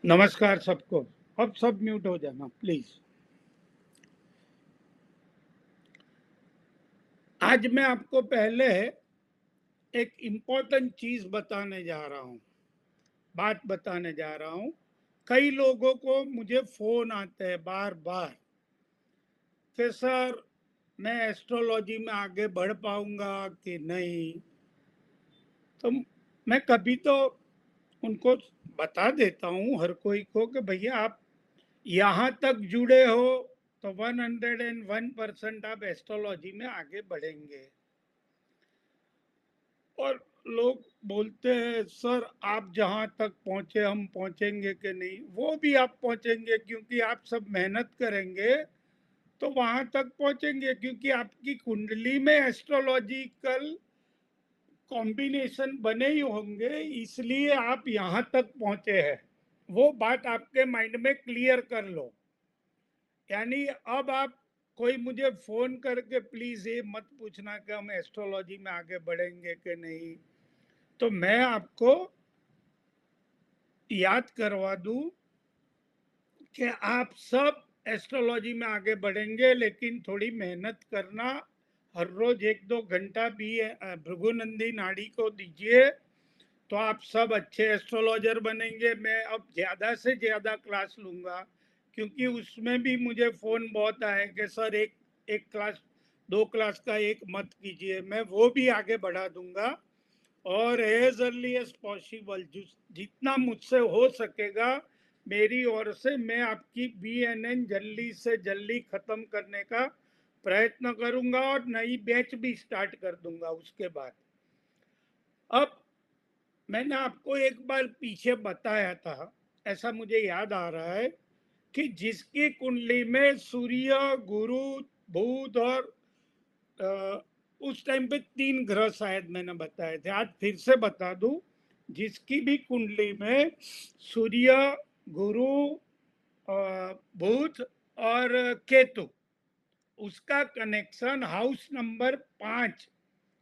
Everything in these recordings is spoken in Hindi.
नमस्कार सबको। अब सब म्यूट हो जाना प्लीज। आज मैं आपको पहले एक इम्पोर्टेंट चीज बताने जा रहा हूँ, बात बताने जा रहा हूँ। कई लोगों को मुझे फोन आते हैं बार बार कि सर मैं एस्ट्रोलॉजी में आगे बढ़ पाऊंगा कि नहीं। तो मैं कभी तो उनको बता देता हूँ हर कोई को कि भैया आप यहाँ तक जुड़े हो तो 101% आप एस्ट्रोलॉजी में आगे बढ़ेंगे। और लोग बोलते हैं सर आप जहाँ तक पहुँचे हम पहुँचेंगे कि नहीं। वो भी आप पहुँचेंगे क्योंकि आप सब मेहनत करेंगे तो वहाँ तक पहुँचेंगे, क्योंकि आपकी कुंडली में एस्ट्रोलॉजिकल कॉम्बिनेशन बने ही होंगे, इसलिए आप यहाँ तक पहुँचे हैं। वो बात आपके माइंड में क्लियर कर लो। यानी अब आप कोई मुझे फोन करके प्लीज ये मत पूछना कि हम एस्ट्रोलॉजी में आगे बढ़ेंगे कि नहीं। तो मैं आपको याद करवा दूं कि आप सब एस्ट्रोलॉजी में आगे बढ़ेंगे, लेकिन थोड़ी मेहनत करना। हर रोज 1-2 घंटा भी भृगुनंदी नाड़ी को दीजिए तो आप सब अच्छे एस्ट्रोलॉजर बनेंगे। मैं अब ज़्यादा से ज़्यादा क्लास लूँगा, क्योंकि उसमें भी मुझे फ़ोन बहुत आए कि सर एक एक क्लास 2 क्लास का एक मत कीजिए। मैं वो भी आगे बढ़ा दूंगा और एज अर्ली एज पॉसिबल जितना मुझसे हो सकेगा मेरी ओर से मैं आपकी BNN जल्दी से जल्दी ख़त्म करने का प्रयत्न करूंगा और नई बैच भी स्टार्ट कर दूंगा उसके बाद। अब मैंने आपको एक बार पीछे बताया था, ऐसा मुझे याद आ रहा है, कि जिसकी कुंडली में सूर्य, गुरु, बुध और उस टाइम पे 3 ग्रह शायद मैंने बताए थे, आज फिर से बता दूं। जिसकी भी कुंडली में सूर्य, गुरु, बुध और केतु, उसका कनेक्शन हाउस नंबर 5,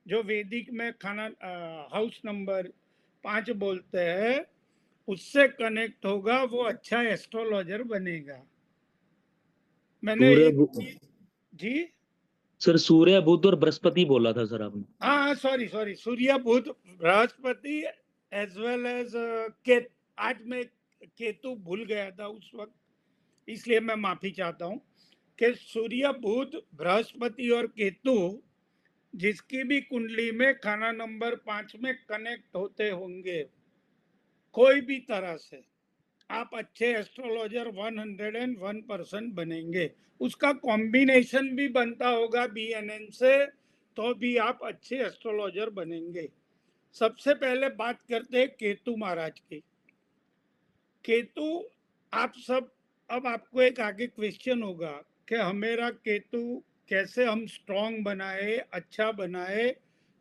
जो वैदिक में खाना हाउस नंबर 5 बोलते हैं, उससे कनेक्ट होगा, वो अच्छा एस्ट्रोलॉजर बनेगा। मैंने सूर्य एक चीज। जी सर, सूर्य बुध और बृहस्पति बोला था सर आपने। हाँ, सॉरी सॉरी, सूर्य, बुध, बृहस्पति एज वेल एज केत। आज मैं केतु भूल गया था उस वक्त, इसलिए मैं माफी चाहता हूँ कि सूर्य, बुध, बृहस्पति और केतु जिसकी भी कुंडली में खाना नंबर 5 में कनेक्ट होते होंगे कोई भी तरह से, आप अच्छे एस्ट्रोलॉजर 101% बनेंगे। उसका कॉम्बिनेशन भी बनता होगा BNN से, तो भी आप अच्छे एस्ट्रोलॉजर बनेंगे। सबसे पहले बात करते हैं केतु महाराज की। केतु, आप सब, अब आपको एक आगे क्वेश्चन होगा कि हमेरा केतु कैसे हम स्ट्रांग बनाए, अच्छा बनाए,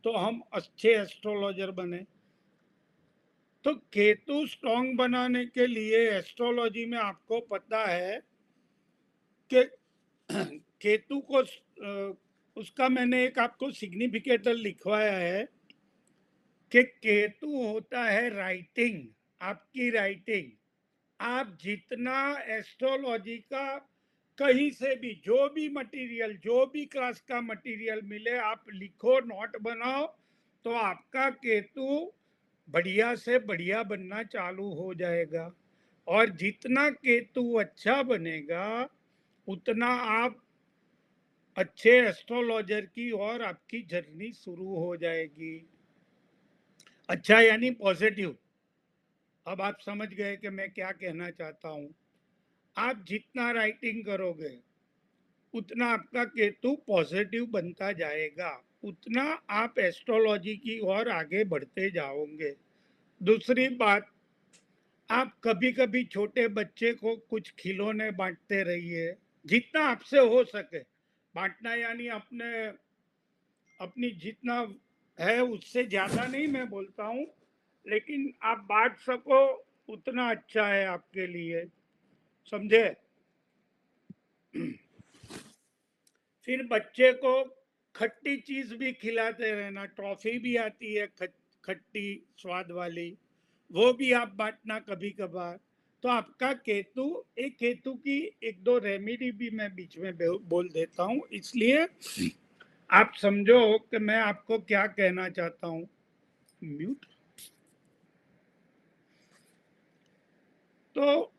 तो हम अच्छे एस्ट्रोलॉजर बने। तो केतु स्ट्रांग बनाने के लिए एस्ट्रोलॉजी में आपको पता है कि केतु को उसका मैंने एक आपको सिग्निफिकेटर लिखवाया है कि केतु होता है राइटिंग, आपकी राइटिंग। आप जितना एस्ट्रोलॉजी का कहीं से भी जो भी मटेरियल, जो भी क्लास का मटेरियल मिले, आप लिखो, नोट बनाओ, तो आपका केतु बढ़िया से बढ़िया बनना चालू हो जाएगा। और जितना केतु अच्छा बनेगा उतना आप अच्छे एस्ट्रोलॉजर की और आपकी जर्नी शुरू हो जाएगी। अच्छा यानी पॉजिटिव। अब आप समझ गए कि मैं क्या कहना चाहता हूँ। आप जितना राइटिंग करोगे उतना आपका केतु पॉजिटिव बनता जाएगा, उतना आप एस्ट्रोलॉजी की ओर आगे बढ़ते जाओगे। दूसरी बात, आप कभी कभी छोटे बच्चे को कुछ खिलौने बांटते रहिए, जितना आपसे हो सके। बांटना यानी अपने अपनी जितना है उससे ज्यादा नहीं मैं बोलता हूँ, लेकिन आप बांट सको उतना अच्छा है आपके लिए, समझे। फिर बच्चे को खट्टी चीज भी खिलाते रहना, ट्रॉफी भी आती है खट्टी स्वाद वाली, वो भी आप बांटना कभी कभार। तो आपका केतु, एक केतु की एक दो रेमेडी भी मैं बीच में बोल देता हूं, इसलिए आप समझो कि मैं आपको क्या कहना चाहता हूं। म्यूट। तो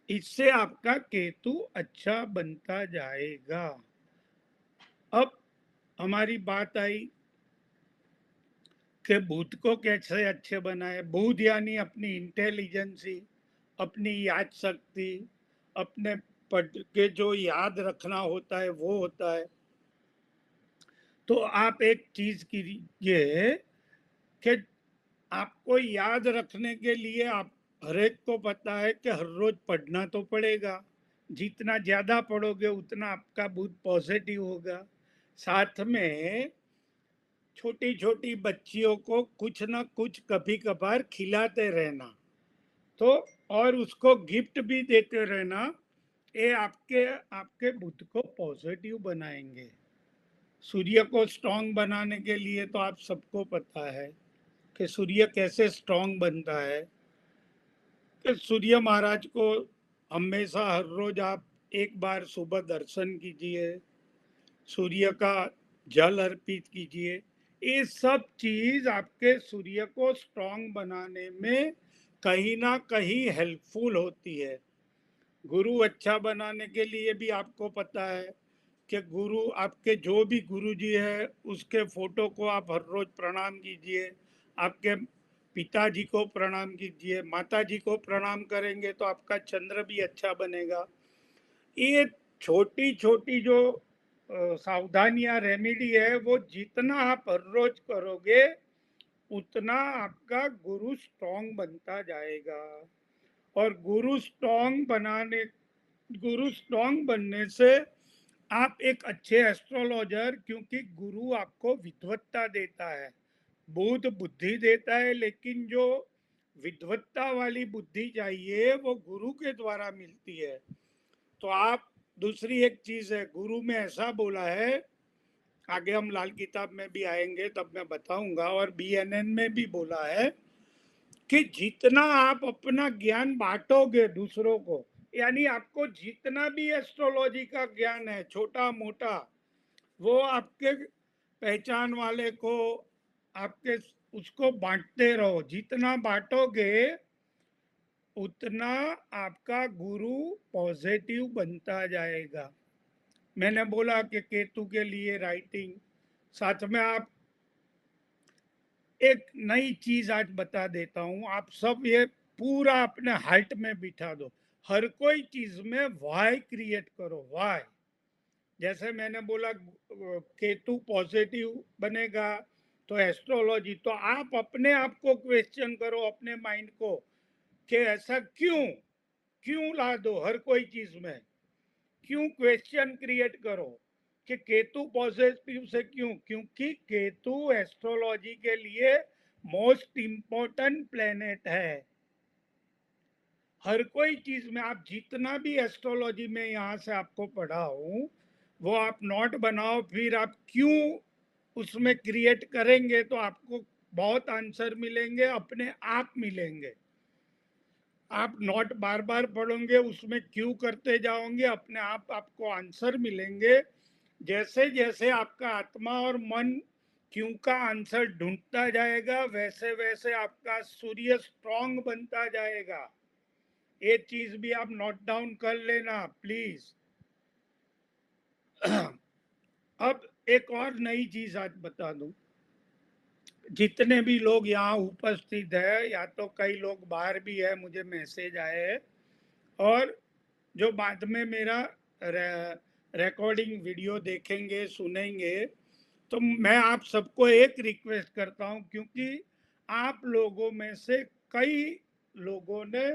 इससे आपका केतु अच्छा बनता जाएगा। अब हमारी बात आई कि बुध को कैसे अच्छे बनाए। बुध यानी अपनी इंटेलिजेंसी, अपनी याद शक्ति, अपने पढ़ के जो याद रखना होता है वो होता है। तो आप एक चीज कीजिए कि आपको याद रखने के लिए, आप हर एक को पता है कि हर रोज पढ़ना तो पड़ेगा। जितना ज्यादा पढ़ोगे उतना आपका बुध पॉजिटिव होगा। साथ में छोटी छोटी बच्चियों को कुछ ना कुछ कभी कभार खिलाते रहना, तो और उसको गिफ्ट भी देते रहना, ये आपके आपके बुध को पॉजिटिव बनाएंगे। सूर्य को स्ट्रांग बनाने के लिए तो आप सबको पता है कि सूर्य कैसे स्ट्रांग बनता है। कि सूर्य महाराज को हमेशा हर रोज आप एक बार सुबह दर्शन कीजिए, सूर्य का जल अर्पित कीजिए। ये सब चीज आपके सूर्य को स्ट्रांग बनाने में कहीं ना कहीं हेल्पफुल होती है। गुरु अच्छा बनाने के लिए भी आपको पता है कि गुरु, आपके जो भी गुरु जी है उसके फोटो को आप हर रोज प्रणाम कीजिए। आपके पिताजी को प्रणाम कीजिए, माता जी को प्रणाम करेंगे तो आपका चंद्र भी अच्छा बनेगा। ये छोटी छोटी जो सावधानियां रेमेडी है, वो जितना आप हर रोज करोगे उतना आपका गुरु स्ट्रांग बनता जाएगा। और गुरु स्ट्रांग बनने से आप एक अच्छे एस्ट्रोलॉजर, क्योंकि गुरु आपको विद्वत्ता देता है। बुध बुद्धि देता है, लेकिन जो विद्वत्ता वाली बुद्धि चाहिए वो गुरु के द्वारा मिलती है। तो आप, दूसरी एक चीज है, गुरु में ऐसा बोला है, आगे हम लाल किताब में भी आएंगे तब मैं बताऊंगा, और BNN में भी बोला है कि जितना आप अपना ज्ञान बांटोगे दूसरों को, यानी आपको जितना भी एस्ट्रोलॉजी का ज्ञान है छोटा मोटा, वो आपके पहचान वाले को, आपके, उसको बांटते रहो। जितना बांटोगे उतना आपका गुरु पॉजिटिव बनता जाएगा। मैंने बोला कि केतु के लिए राइटिंग, साथ में आप एक नई चीज आज बता देता हूं। आप सब ये पूरा अपने हार्ट में बिठा दो, हर कोई चीज में वाई क्रिएट करो। वाई, जैसे मैंने बोला केतु पॉजिटिव बनेगा तो एस्ट्रोलॉजी, तो आप अपने आप को क्वेश्चन करो, अपने माइंड को, कि ऐसा क्यों, क्यों ला दो हर कोई चीज में, क्यों क्वेश्चन क्रिएट करो कि केतु पॉजिटिव से क्यों। क्योंकि केतु एस्ट्रोलॉजी के लिए मोस्ट इंपॉर्टेंट प्लेनेट है। हर कोई चीज में आप जितना भी एस्ट्रोलॉजी में यहाँ से आपको पढ़ा हूं वो आप नोट बनाओ, फिर आप क्यों उसमें क्रिएट करेंगे तो आपको बहुत आंसर मिलेंगे, अपने आप मिलेंगे। आप नोट बार बार पढ़ोगे, उसमें क्यों करते जाओगे, अपने आप आपको आंसर मिलेंगे। जैसे जैसे आपका आत्मा और मन क्यों का आंसर ढूंढता जाएगा, वैसे वैसे आपका सूर्य स्ट्रांग बनता जाएगा। ये चीज भी आप नोट डाउन कर लेना प्लीज। अब एक और नई चीज आज बता दूं। जितने भी लोग यहाँ उपस्थित है, या तो कई लोग बाहर भी है, मुझे मैसेज आए हैं, और जो बाद में मेरा रिकॉर्डिंग वीडियो देखेंगे सुनेंगे, तो मैं आप सबको एक रिक्वेस्ट करता हूँ, क्योंकि आप लोगों में से कई लोगों ने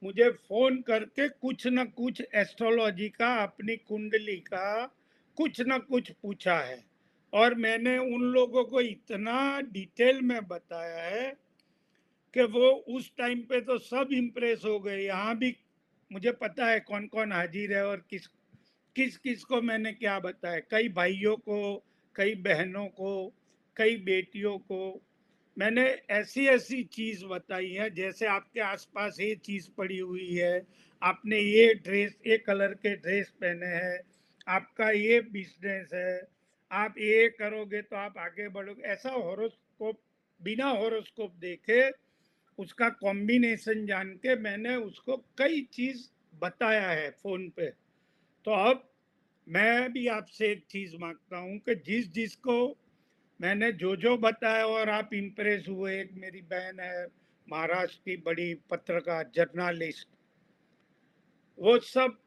मुझे फोन करके कुछ न कुछ एस्ट्रोलॉजी का, अपनी कुंडली का कुछ न कुछ पूछा है, और मैंने उन लोगों को इतना डिटेल में बताया है कि वो उस टाइम पे तो सब इम्प्रेस हो गए। यहाँ भी मुझे पता है कौन कौन हाजिर है और किस किस किस को मैंने क्या बताया। कई भाइयों को, कई बहनों को, कई बेटियों को मैंने ऐसी ऐसी चीज बताई है, जैसे आपके आसपास ये चीज पड़ी हुई है, आपने ये ड्रेस, ये कलर के ड्रेस पहने हैं, आपका ये बिजनेस है, आप ये करोगे तो आप आगे बढ़ोगे, ऐसा हॉरोस्कोप, बिना हॉरोस्कोप देखे उसका कॉम्बिनेशन जान के मैंने उसको कई चीज बताया है फोन पे। तो अब मैं भी आपसे एक चीज मांगता हूँ कि जिस जिसको मैंने जो जो बताया और आप इम्प्रेस हुए, एक मेरी बहन है महाराष्ट्र की बड़ी पत्रकार जर्नलिस्ट, वो सब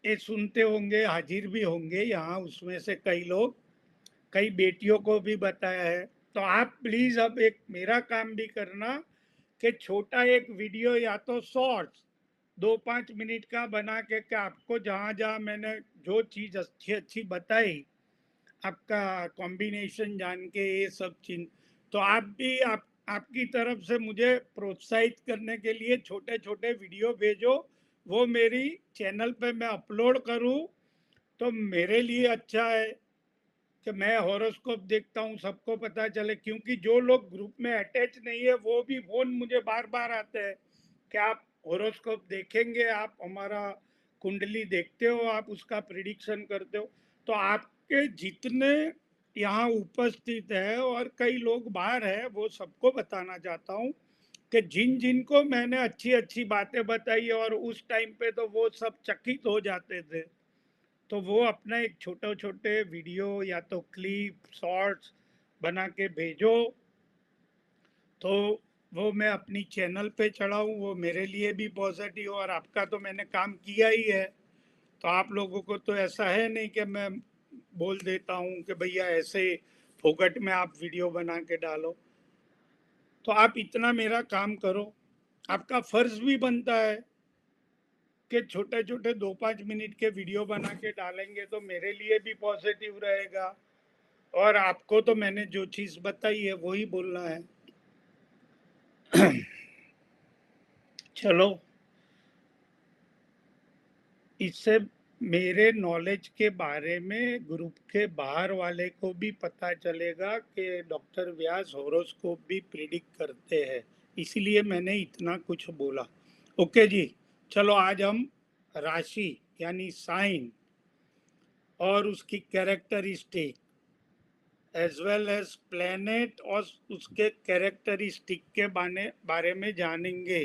ये सुनते होंगे, हाजिर भी होंगे यहाँ, उसमें से कई लोग, कई बेटियों को भी बताया है। तो आप प्लीज अब एक मेरा काम भी करना कि छोटा एक वीडियो या तो शॉर्ट्स 2-5 मिनट का बना के, कि आपको जहाँ जहाँ मैंने जो चीज़ अच्छी अच्छी बताई, आपका कॉम्बिनेशन जान के ये सब चीज, तो आप भी आपकी तरफ से मुझे प्रोत्साहित करने के लिए छोटे छोटे वीडियो भेजो, वो मेरी चैनल पे मैं अपलोड करूं, तो मेरे लिए अच्छा है कि मैं हॉरोस्कोप देखता हूँ, सबको पता चले। क्योंकि जो लोग ग्रुप में अटैच नहीं है वो भी फोन मुझे बार बार आते हैं कि आप हॉरोस्कोप देखेंगे, आप हमारा कुंडली देखते हो, आप उसका प्रिडिक्शन करते हो। तो आपके जितने यहाँ उपस्थित है और कई लोग बाहर है, वो सबको बताना चाहता हूँ कि जिन जिनको मैंने अच्छी अच्छी बातें बताई और उस टाइम पे तो वो सब चकित हो जाते थे, तो वो अपना एक छोटे छोटे वीडियो या तो क्लिप शॉर्ट्स बना के भेजो, तो वो मैं अपनी चैनल पे चढ़ाऊँ, वो मेरे लिए भी पॉजिटिव। और आपका तो मैंने काम किया ही है, तो आप लोगों को तो ऐसा है नहीं कि मैं बोल देता हूँ कि भैया ऐसे फोकट में आप वीडियो बना के डालो। तो आप इतना मेरा काम करो, आपका फर्ज भी बनता है कि छोटे छोटे 2-5 मिनट के वीडियो बना के डालेंगे तो मेरे लिए भी पॉजिटिव रहेगा, और आपको तो मैंने जो चीज़ बताई है वही बोलना है। चलो, इससे मेरे नॉलेज के बारे में ग्रुप के बाहर वाले को भी पता चलेगा कि डॉक्टर व्यास हॉरोस्कोप भी प्रिडिक्ट करते हैं, इसलिए मैंने इतना कुछ बोला। ओके जी, चलो आज हम राशि यानी साइन और उसकी characteristic as well as planet और उसके कैरेक्टरिस्टिक के बारे में जानेंगे।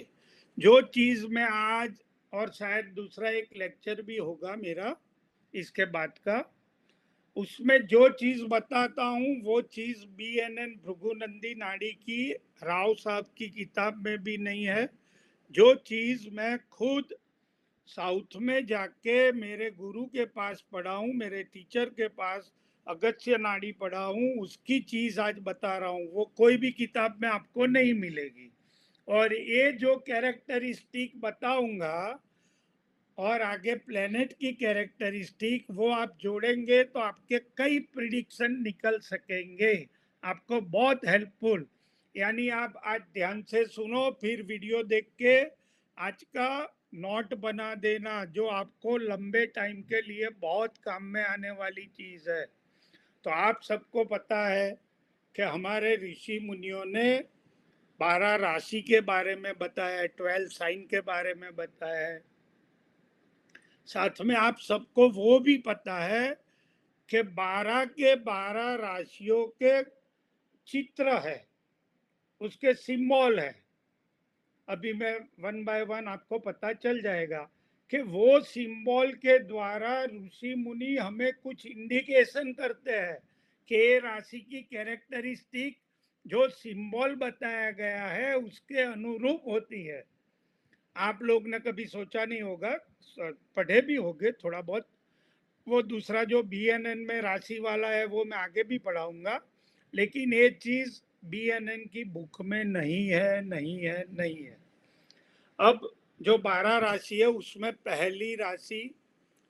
जो चीज़ मैं आज, और शायद दूसरा एक लेक्चर भी होगा मेरा इसके बाद का, उसमें जो चीज़ बताता हूँ वो चीज़ BNN भृगुनंदी नाड़ी की राव साहब की किताब में भी नहीं है। जो चीज़ मैं खुद साउथ में जाके मेरे गुरु के पास पढ़ा हूँ, मेरे टीचर के पास अगस्त्य नाड़ी पढ़ा हूँ, उसकी चीज आज बता रहा हूँ, वो कोई भी किताब में आपको नहीं मिलेगी। और ये जो कैरेक्टरिस्टिक बताऊंगा और आगे प्लेनेट की कैरेक्टरिस्टिक, वो आप जोड़ेंगे तो आपके कई प्रिडिक्शन निकल सकेंगे, आपको बहुत हेल्पफुल। यानी आप आज ध्यान से सुनो, फिर वीडियो देख के आज का नोट बना देना, जो आपको लंबे टाइम के लिए बहुत काम में आने वाली चीज है। तो आप सबको पता है कि हमारे ऋषि मुनियों ने 12 राशि के बारे में बताया है, 12 साइन के बारे में बताया है। साथ में आप सबको वो भी पता है कि 12 के 12 राशियों के चित्र है, उसके सिंबल है। अभी मैं वन बाय वन आपको पता चल जाएगा कि वो सिंबल के द्वारा ऋषि मुनि हमें कुछ इंडिकेशन करते हैं कि राशि की कैरेक्टरिस्टिक जो सिंबल बताया गया है उसके अनुरूप होती है। आप लोग ने कभी सोचा नहीं होगा, पढ़े भी होंगे थोड़ा बहुत, वो दूसरा जो BNN में राशि वाला है वो मैं आगे भी पढ़ाऊंगा, लेकिन ये चीज BNN की बुक में नहीं है, नहीं है, नहीं है। अब जो 12 राशि है उसमें पहली राशि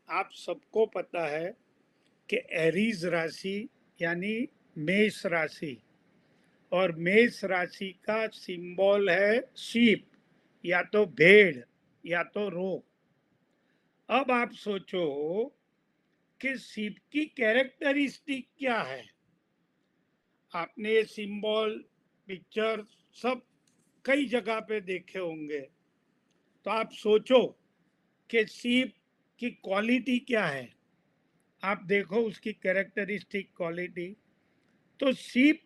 आप सबको पता है कि एरीज राशि यानी मेष राशि, और मेष राशि का सिंबल है शीप, या तो भेड़ या तो रो। अब आप सोचो कि शीप की कैरेक्टरिस्टिक क्या है। आपने ये सिंबल पिक्चर सब कई जगह पे देखे होंगे। तो आप सोचो कि सीप की क्वालिटी क्या है, आप देखो उसकी कैरेक्टरिस्टिक क्वालिटी। तो सीप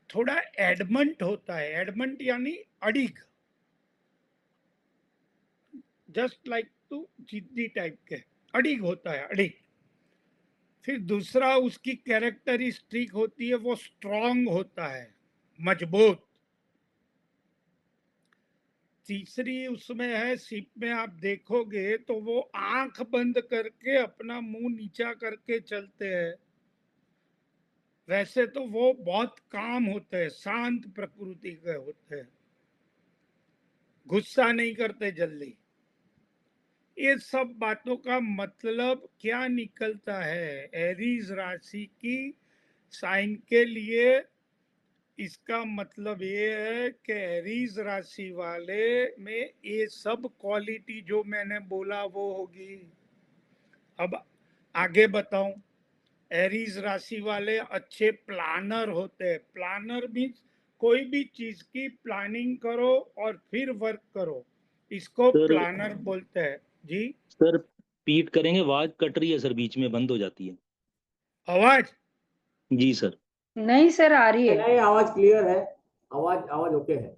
थोड़ा एडमंट होता है, एडमंट यानी अड़िग, जस्ट लाइक टू जिद्दी टाइप के, अड़िग होता है, अड़िग। फिर दूसरा उसकी कैरेक्टरिस्टिक होती है, वो स्ट्रांग होता है, मजबूत। तीसरी उसमें है, सीप में आप देखोगे तो वो आंख बंद करके अपना मुंह नीचा करके चलते हैं। वैसे तो वो बहुत काम होते हैं, शांत प्रकृति के होते हैं, गुस्सा नहीं करते जल्दी। ये सब बातों का मतलब क्या निकलता है एरीज राशि की साइन के लिए? इसका मतलब ये है कि एरीज राशि वाले में ये सब क्वालिटी जो मैंने बोला वो होगी। अब आगे बताऊं, एरीज राशि वाले अच्छे प्लानर होते हैं। प्लानर मीन्स कोई भी चीज की प्लानिंग करो और फिर वर्क करो, इसको सर प्लानर बोलते हैं जी। सर पीट करेंगे, आवाज कट रही है सर, बीच में बंद हो जाती है। आवाज? जी सर। नहीं सर, आ रही है। नहीं, आवाज क्लियर है। आवाज आवाज ओके है।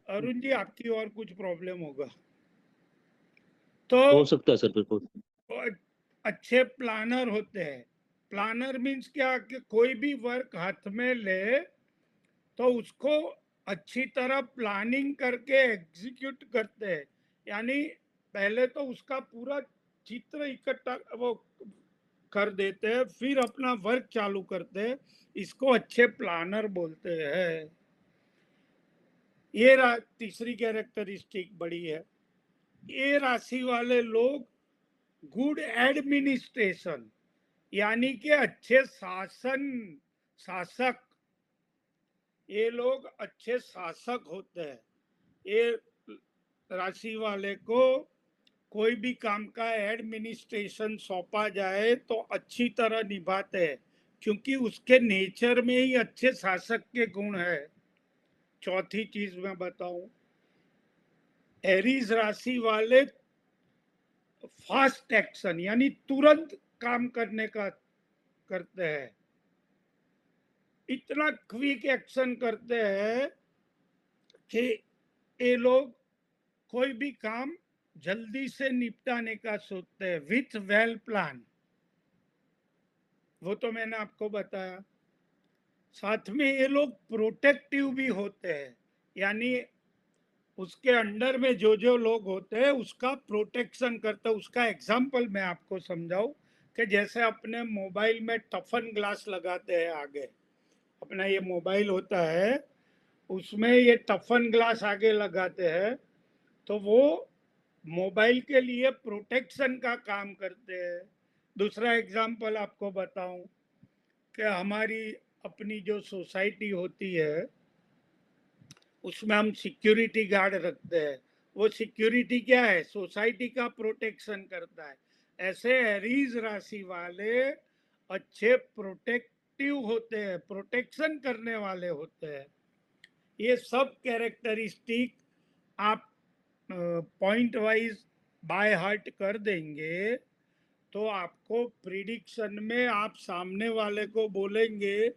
अरुण जी, आपकी और कुछ प्रॉब्लम होगा हो तो। सकता है सर, बिल्कुल। अच्छे प्लानर होते हैं। प्लानर मीन्स क्या कि कोई भी वर्क हाथ में ले तो उसको अच्छी तरह प्लानिंग करके एग्जीक्यूट करते हैं। यानी पहले तो उसका पूरा चित्र इकट्ठा वो कर देते हैं, फिर अपना वर्क चालू करते हैं, इसको अच्छे प्लानर बोलते हैं। ये तीसरी कैरेक्टरिस्टिक बड़ी है। ये राशि वाले लोग गुड एडमिनिस्ट्रेशन यानी कि अच्छे शासक, ये लोग अच्छे शासक होते हैं। ये राशि वाले को कोई भी काम का एडमिनिस्ट्रेशन सौंपा जाए तो अच्छी तरह निभाते हैं, क्योंकि उसके नेचर में ही अच्छे शासक के गुण है। चौथी चीज मैं बताऊं, एरीज राशि वाले फास्ट एक्शन यानी तुरंत काम करने का करते हैं, इतना क्विक एक्शन करते हैं कि ये लोग कोई भी काम जल्दी से निपटाने का सोचते हैं विथ वेल प्लान। वो तो मैंने आपको बताया। साथ में ये लोग प्रोटेक्टिव भी होते हैं, यानी उसके अंडर में जो जो लोग होते हैं उसका प्रोटेक्शन करते हैं। उसका एग्जाम्पल मैं आपको समझाऊं कि जैसे अपने मोबाइल में टफन ग्लास लगाते हैं आगे, अपना ये मोबाइल होता है उसमें ये टफन ग्लास आगे लगाते हैं, तो वो मोबाइल के लिए प्रोटेक्शन का काम करते हैं। दूसरा एग्जाम्पल आपको बताऊं कि हमारी अपनी जो सोसाइटी होती है उसमें हम सिक्योरिटी गार्ड रखते हैं। वो सिक्योरिटी क्या है? सोसाइटी का प्रोटेक्शन करता है। ऐसे एरीज राशि वाले अच्छे प्रोटेक्टिव होते हैं, प्रोटेक्शन करने वाले होते हैं। ये सब कैरेक्टरिस्टिक आप पॉइंट वाइज बाय हार्ट कर देंगे तो आपको प्रिडिक्शन में आप सामने वाले को बोलेंगे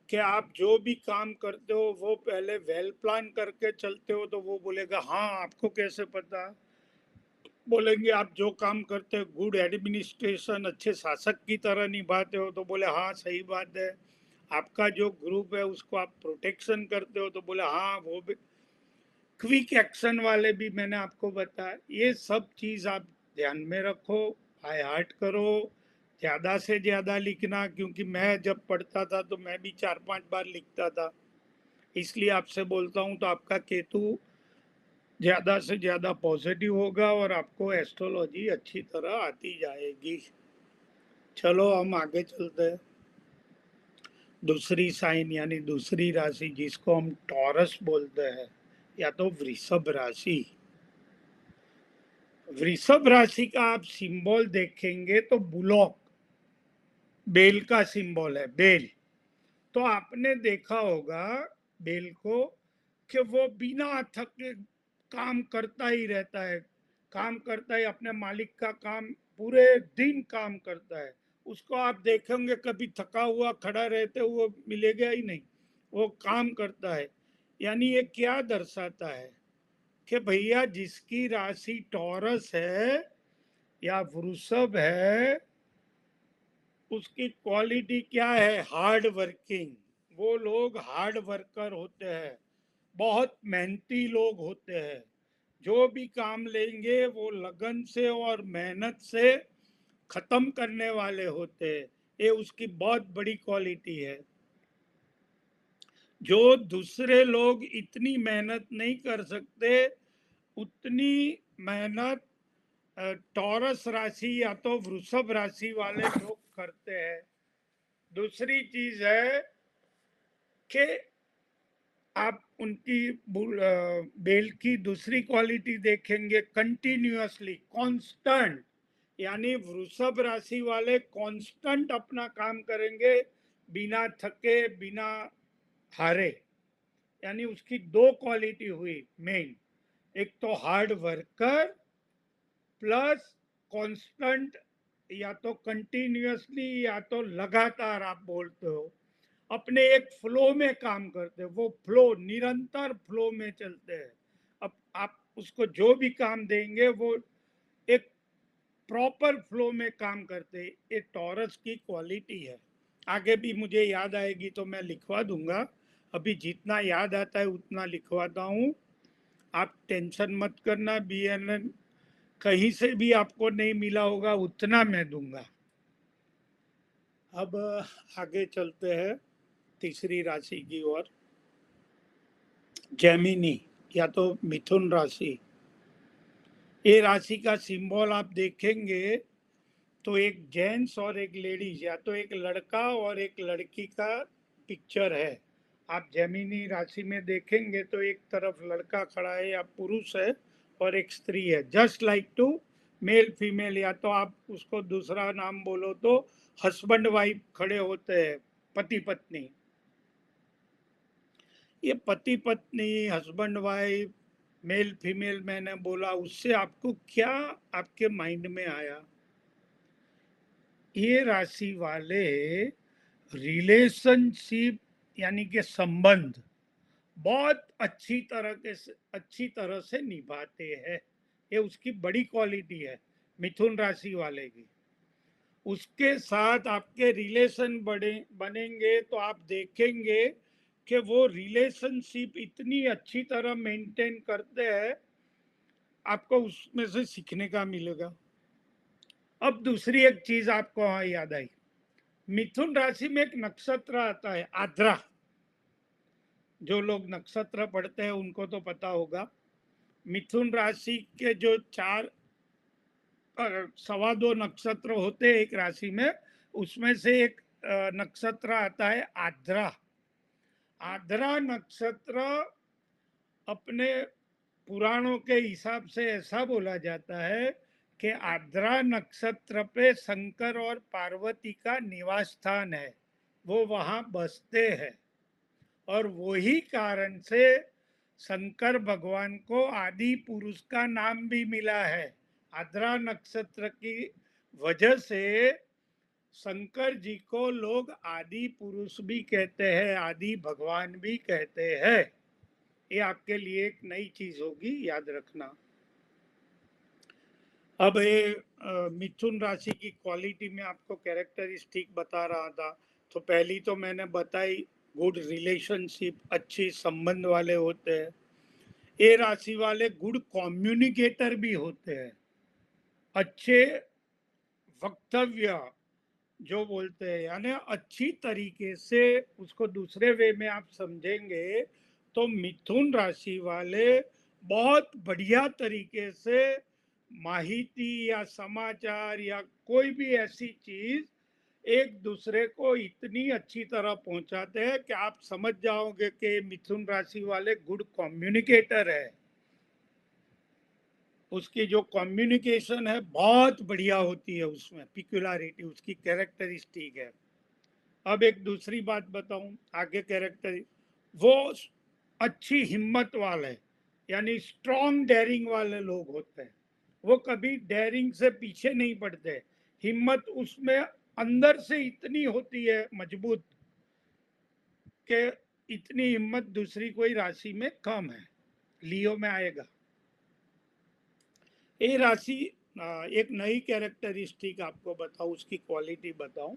कि आप जो भी काम करते हो वो पहले वेल प्लान करके चलते हो, तो वो बोलेगा हाँ आपको कैसे पता। बोलेंगे आप जो काम करते हो गुड एडमिनिस्ट्रेशन अच्छे शासक की तरह निभाते हो, तो बोले हाँ सही बात है। आपका जो ग्रुप है उसको आप प्रोटेक्शन करते हो, तो बोले हाँ वो भी। क्विक एक्शन वाले भी मैंने आपको बताया। ये सब चीज़ आप ध्यान में रखो, बाय हार्ट करो, ज़्यादा से ज़्यादा लिखना, क्योंकि मैं जब पढ़ता था तो मैं भी 4-5 बार लिखता था। इसलिए आपसे बोलता हूँ तो आपका केतु ज़्यादा से ज़्यादा पॉजिटिव होगा और आपको एस्ट्रोलॉजी अच्छी तरह आती जाएगी। चलो हम आगे चलते हैं। दूसरी साइन यानी दूसरी राशि जिसको हम टॉरस बोलते हैं या तो वृषभ राशि। वृषभ राशि का आप सिंबल देखेंगे तो बुलॉक, बेल का सिंबल है, बेल। तो आपने देखा होगा बेल को कि वो बिना थके काम करता ही रहता है, काम करता है, अपने मालिक का काम पूरे दिन काम करता है। उसको आप देखेंगे कभी थका हुआ खड़ा रहते हुए मिलेगा ही नहीं, वो काम करता है। यानी ये क्या दर्शाता है कि भैया जिसकी राशि टॉरस है या वृषभ है, उसकी क्वालिटी क्या है? Hard working. वो लोग हार्ड वर्कर होते हैं, बहुत मेहनती लोग होते हैं। जो भी काम लेंगे वो लगन से और मेहनत से खत्म करने वाले होते हैं। ये उसकी बहुत बड़ी क्वालिटी है। जो दूसरे लोग इतनी मेहनत नहीं कर सकते, उतनी मेहनत टॉरस राशि या तो वृषभ राशि वाले लोग करते हैं। दूसरी चीज है कि आप उनकी बेल की दूसरी क्वालिटी देखेंगे, कंटिन्यूअसली, कांस्टेंट। यानी वृषभ राशि वाले कांस्टेंट अपना काम करेंगे, बिना थके, बिना हारे। यानी उसकी दो क्वालिटी हुई मेन, एक तो हार्ड वर्कर प्लस कांस्टेंट, या तो कंटिन्यूअसली या तो लगातार आप बोलते हो, अपने एक फ्लो में काम करते हैं। वो फ्लो, निरंतर फ्लो में चलते हैं। अब आप उसको जो भी काम देंगे वो एक प्रॉपर फ्लो में काम करते हैं। ये टॉरस की क्वालिटी है। आगे भी मुझे याद आएगी तो मैं लिखवा दूंगा, अभी जितना याद आता है उतना लिखवाता हूँ। आप टेंशन मत करना, BNN कहीं से भी आपको नहीं मिला होगा उतना मैं दूंगा। अब आगे चलते हैं तीसरी राशि की ओर, जेमिनी या तो मिथुन राशि। ये राशि का सिंबल आप देखेंगे तो एक जेंट्स और एक लेडीज, या तो एक लड़का और एक लड़की का पिक्चर है। आप जेमिनी राशि में देखेंगे तो एक तरफ लड़का खड़ा है या पुरुष है और एक स्त्री है, just like to male female, या तो आप उसको दूसरा नाम बोलो तो हस्बैंड वाइफ खड़े होते हैं, पति पत्नी। ये पति पत्नी, हस्बैंड वाइफ, मेल फीमेल मैंने बोला, उससे आपको क्या आपके माइंड में आया? ये राशि वाले रिलेशनशिप यानी कि संबंध बहुत अच्छी तरह से निभाते हैं। ये उसकी बड़ी क्वालिटी है मिथुन राशि वाले की। उसके साथ आपके रिलेशन बनेंगे तो आप देखेंगे कि वो रिलेशनशिप इतनी अच्छी तरह मेंटेन करते हैं, आपको उसमें से सीखने का मिलेगा। अब दूसरी एक चीज आपको याद आई, मिथुन राशि में एक नक्षत्र आता है आद्रा। जो लोग नक्षत्र पढ़ते हैं उनको तो पता होगा। मिथुन राशि के जो 4 सवा 2 नक्षत्र होते हैं एक राशि में, उसमें से एक नक्षत्र आता है आद्रा। आद्रा नक्षत्र अपने पुराणों के हिसाब से ऐसा बोला जाता है कि आद्रा नक्षत्र पे शंकर और पार्वती का निवास स्थान है, वो वहां बसते हैं। और वही कारण से शंकर भगवान को आदि पुरुष का नाम भी मिला है। आद्रा नक्षत्र की वजह से शंकर जी को लोग आदि पुरुष भी कहते हैं, आदि भगवान भी कहते हैं। ये आपके लिए एक नई चीज होगी, याद रखना। अब ये मिथुन राशि की क्वालिटी में आपको कैरेक्टरिस्टिक बता रहा था। तो पहली तो मैंने बताई, गुड रिलेशनशिप, अच्छी संबंध वाले होते हैं। ये राशि वाले गुड कम्युनिकेटर भी होते हैं, अच्छे वक्तव्य जो बोलते हैं, यानी अच्छी तरीके से उसको दूसरे वे में आप समझेंगे तो मिथुन राशि वाले बहुत बढ़िया तरीके से माहिती या समाचार या कोई भी ऐसी चीज एक दूसरे को इतनी अच्छी तरह पहुंचाते हैं कि आप समझ जाओगे कि मिथुन राशि वाले गुड कम्युनिकेटर है। उसकी जो कम्युनिकेशन है बहुत बढ़िया होती है, उसमें पिक्युलरिटी उसकी कैरेक्टरिस्टिक है। अब एक दूसरी बात बताऊं, आगे कैरेक्टर, वो अच्छी हिम्मत वाले यानी स्ट्रॉन्ग डेयरिंग वाले लोग होते हैं। वो कभी डेयरिंग से पीछे नहीं पड़ते। हिम्मत उसमें अंदर से इतनी होती है मजबूत कि इतनी हिम्मत दूसरी कोई राशि में कम है। लियो में आएगा। ये राशि एक नई कैरेक्टरिस्टिक आपको बताऊं, उसकी क्वालिटी बताऊं।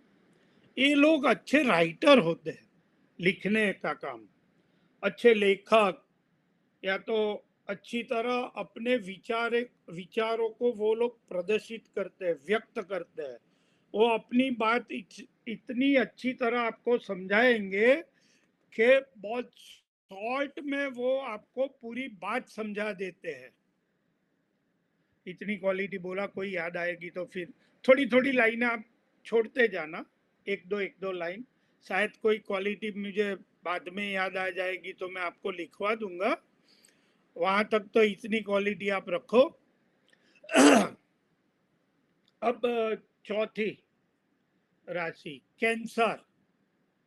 ये लोग अच्छे राइटर होते हैं, लिखने का काम, अच्छे लेखक, या तो अच्छी तरह अपने विचारों को वो लोग प्रदर्शित करते हैं, व्यक्त करते हैं। वो अपनी बात इतनी अच्छी तरह आपको समझाएंगे कि बहुत शॉर्ट में वो आपको पूरी बात समझा देते हैं। इतनी क्वालिटी बोला, कोई याद आएगी तो फिर थोड़ी थोड़ी लाइनें आप छोड़ते जाना, एक दो लाइन। शायद कोई क्वालिटी मुझे बाद में याद आ जाएगी तो मैं आपको लिखवा दूंगा। वहां तक तो इतनी क्वालिटी आप रखो। अब चौथी राशि कैंसर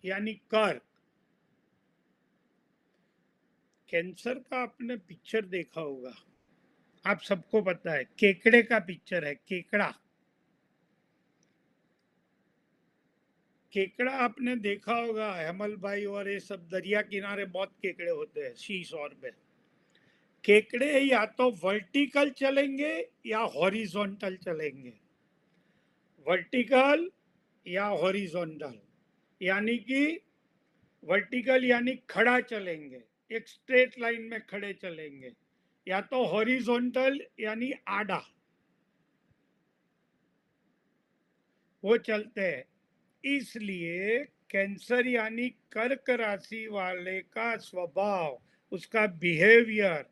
यानी कर्क। कैंसर का आपने पिक्चर देखा होगा, आप सबको पता है, केकड़े का पिक्चर है, केकड़ा। केकड़ा आपने देखा होगा, हेमल भाई और ये सब दरिया किनारे बहुत केकड़े होते हैं, सी शोर पे। केकड़े या तो वर्टिकल चलेंगे या हॉरिजॉन्टल चलेंगे। वर्टिकल या हॉरिजॉन्टल यानी कि वर्टिकल यानी खड़ा चलेंगे, एक स्ट्रेट लाइन में खड़े चलेंगे, या तो हॉरिजॉन्टल यानी आड़ा, वो चलते हैं। इसलिए कैंसर यानी कर्क राशि वाले का स्वभाव, उसका बिहेवियर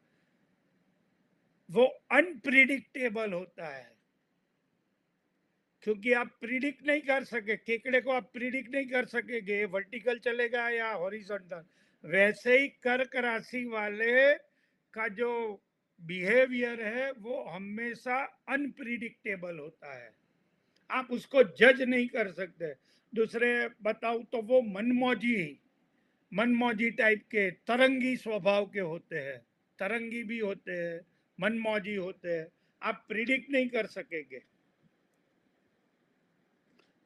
वो अनप्रिडिक्टेबल होता है। क्योंकि आप प्रिडिक्ट नहीं कर सके, केकड़े को आप प्रिडिक्ट नहीं कर सकेंगे वर्टिकल चलेगा या हॉरिजॉन्टल। वैसे ही कर्क राशि वाले का जो बिहेवियर है वो हमेशा अनप्रिडिक्टेबल होता है, आप उसको जज नहीं कर सकते। दूसरे बताऊं तो वो मनमौजी टाइप के, तरंगी स्वभाव के होते हैं। तरंगी भी होते हैं, मनमौजी होते हैं, आप प्रिडिक्ट नहीं कर सकेंगे।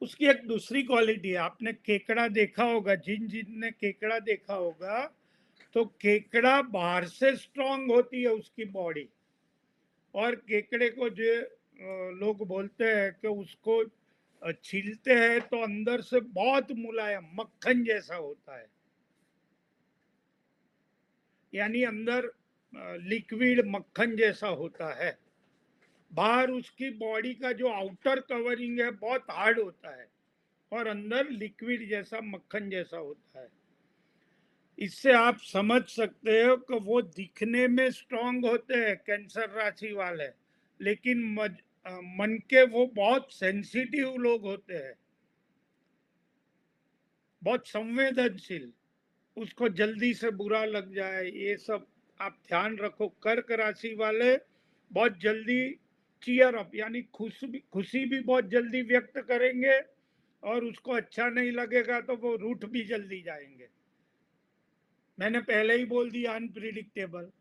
उसकी एक दूसरी क्वालिटी है, आपने केकड़ा देखा होगा, जिन ने केकड़ा देखा होगा, तो केकड़ा बाहर से स्ट्रांग होती है उसकी बॉडी, और केकड़े को जो लोग बोलते हैं कि उसको छीलते हैं तो अंदर से बहुत मुलायम मक्खन जैसा होता है, यानी अंदर लिक्विड मक्खन जैसा होता है। बाहर उसकी बॉडी का जो आउटर कवरिंग है बहुत हार्ड होता है, और अंदर लिक्विड जैसा मक्खन जैसा होता है। इससे आप समझ सकते हो कि वो दिखने में स्ट्रांग होते हैं कैंसर राशि वाले, लेकिन मन के वो बहुत सेंसिटिव लोग होते हैं, बहुत संवेदनशील, उसको जल्दी से बुरा लग जाए ये सब आप ध्यान रखो। कर्क राशि वाले बहुत जल्दी चीयर अप यानी खुशी भी बहुत जल्दी व्यक्त करेंगे, और उसको अच्छा नहीं लगेगा तो वो रूठ भी जल्दी जाएंगे। मैंने पहले ही बोल दिया अनप्रिडिक्टेबल।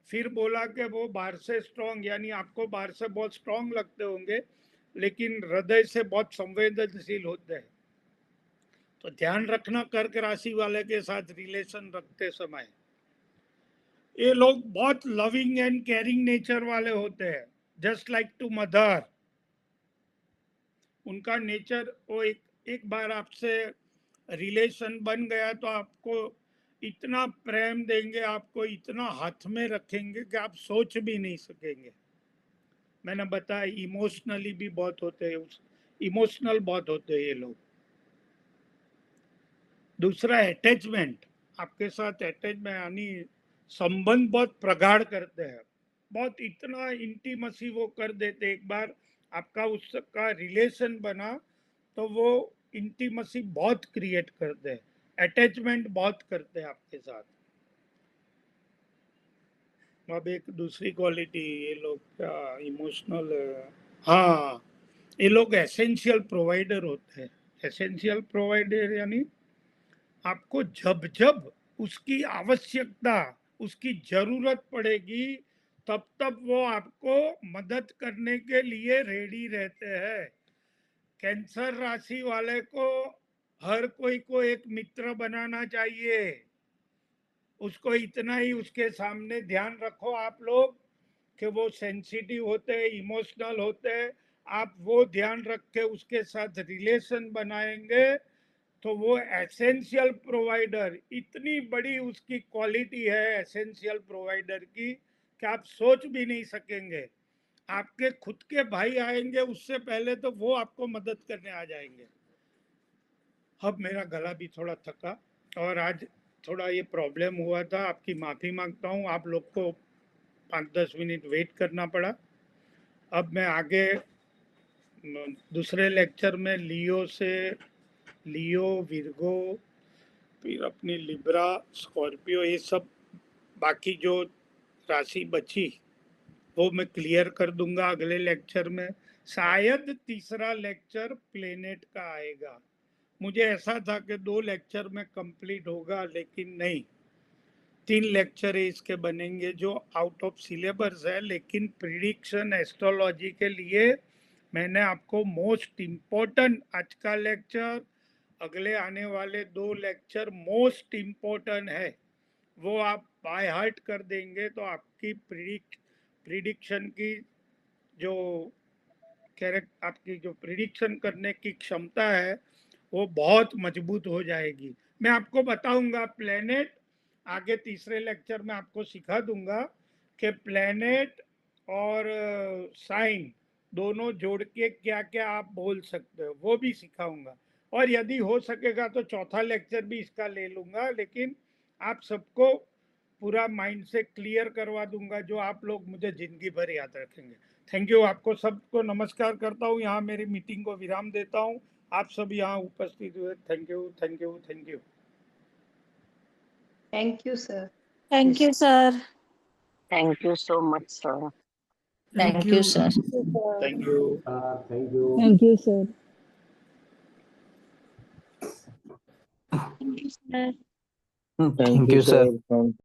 फिर बोला कि वो बाहर से स्ट्रांग, यानी आपको बाहर से बहुत स्ट्रांग लगते होंगे लेकिन हृदय से बहुत संवेदनशील होते हैं। तो ध्यान रखना कर्क राशि वाले के साथ रिलेशन रखते समय, ये लोग बहुत लविंग एंड केयरिंग नेचर वाले होते हैं, जस्ट लाइक टू मदर। उनका नेचर वो एक बार आपसे रिलेशन बन गया तो आपको इतना प्रेम देंगे, आपको इतना हाथ में रखेंगे कि आप सोच भी नहीं सकेंगे। मैंने बताया इमोशनली भी बहुत होते हैं, इमोशनल बहुत होते हैं ये लोग। दूसरा अटैचमेंट, आपके साथ अटैचमेंट यानी संबंध बहुत प्रगाढ़ करते हैं, बहुत इतना इंटीमेसी वो कर देते। एक बार आपका उसका रिलेशन बना तो वो इंटीमेसी बहुत क्रिएट करते हैं, अटैचमेंट बहुत करते हैं आपके साथ। अब एक दूसरी क्वालिटी, ये लोग क्या इमोशनल, हाँ, ये लोग एसेंशियल प्रोवाइडर होते हैं, एसेंशियल प्रोवाइडर यानी आपको जब जब उसकी आवश्यकता, उसकी जरूरत पड़ेगी, तब तब वो आपको मदद करने के लिए रेडी रहते हैं। कैंसर राशि वाले को हर कोई को एक मित्र बनाना चाहिए। उसको इतना ही उसके सामने ध्यान रखो आप लोग कि वो सेंसिटिव होते हैं, इमोशनल होते हैं। आप वो ध्यान रख के उसके साथ रिलेशन बनाएंगे तो वो एसेंशियल प्रोवाइडर, इतनी बड़ी उसकी क्वालिटी है एसेंशियल प्रोवाइडर की कि आप सोच भी नहीं सकेंगे। आपके खुद के भाई आएंगे उससे पहले तो वो आपको मदद करने आ जाएंगे। अब मेरा गला भी थोड़ा थका और आज थोड़ा ये प्रॉब्लम हुआ था, आपकी माफ़ी मांगता हूँ। आप लोग को 5-10 मिनट वेट करना पड़ा। अब मैं आगे दूसरे लेक्चर में लियो, विर्गो, फिर अपनी लिब्रा, स्कॉर्पियो, ये सब बाकी जो राशि बची वो मैं क्लियर कर दूंगा अगले लेक्चर में। शायद तीसरा लेक्चर प्लेनेट का आएगा। मुझे ऐसा था कि 2 लेक्चर में कंप्लीट होगा, लेकिन नहीं, 3 लेक्चर इसके बनेंगे जो आउट ऑफ सिलेबस है। लेकिन प्रिडिक्शन एस्ट्रोलॉजी के लिए मैंने आपको मोस्ट इम्पोर्टेंट आज का लेक्चर, अगले आने वाले 2 लेक्चर मोस्ट इम्पोर्टेंट है, वो आप बाय हार्ट कर देंगे तो आपकी प्रिडिक्शन की जो आपकी जो प्रिडिक्शन करने की क्षमता है वो बहुत मजबूत हो जाएगी। मैं आपको बताऊंगा प्लेनेट, आगे तीसरे लेक्चर में आपको सिखा दूंगा कि प्लेनेट और साइन दोनों जोड़ के क्या क्या आप बोल सकते हो, वो भी सिखाऊंगा। और यदि हो सकेगा तो चौथा लेक्चर भी इसका ले लूंगा, लेकिन आप सबको पूरा माइंड से क्लियर करवा दूंगा जो आप लोग मुझे जिंदगी भर याद रखेंगे। थैंक यू, आपको सबको नमस्कार करता हूँ। यहाँ मेरी मीटिंग को विराम देता हूँ। आप सब यहाँ उपस्थित हुए, thank you, thank you, thank you. Thank you, sir. Thank you, sir. Thank you so much, sir. Thank you, sir. Thank you. Thank you. Thank you, sir. Thank you, sir. Thank you, sir.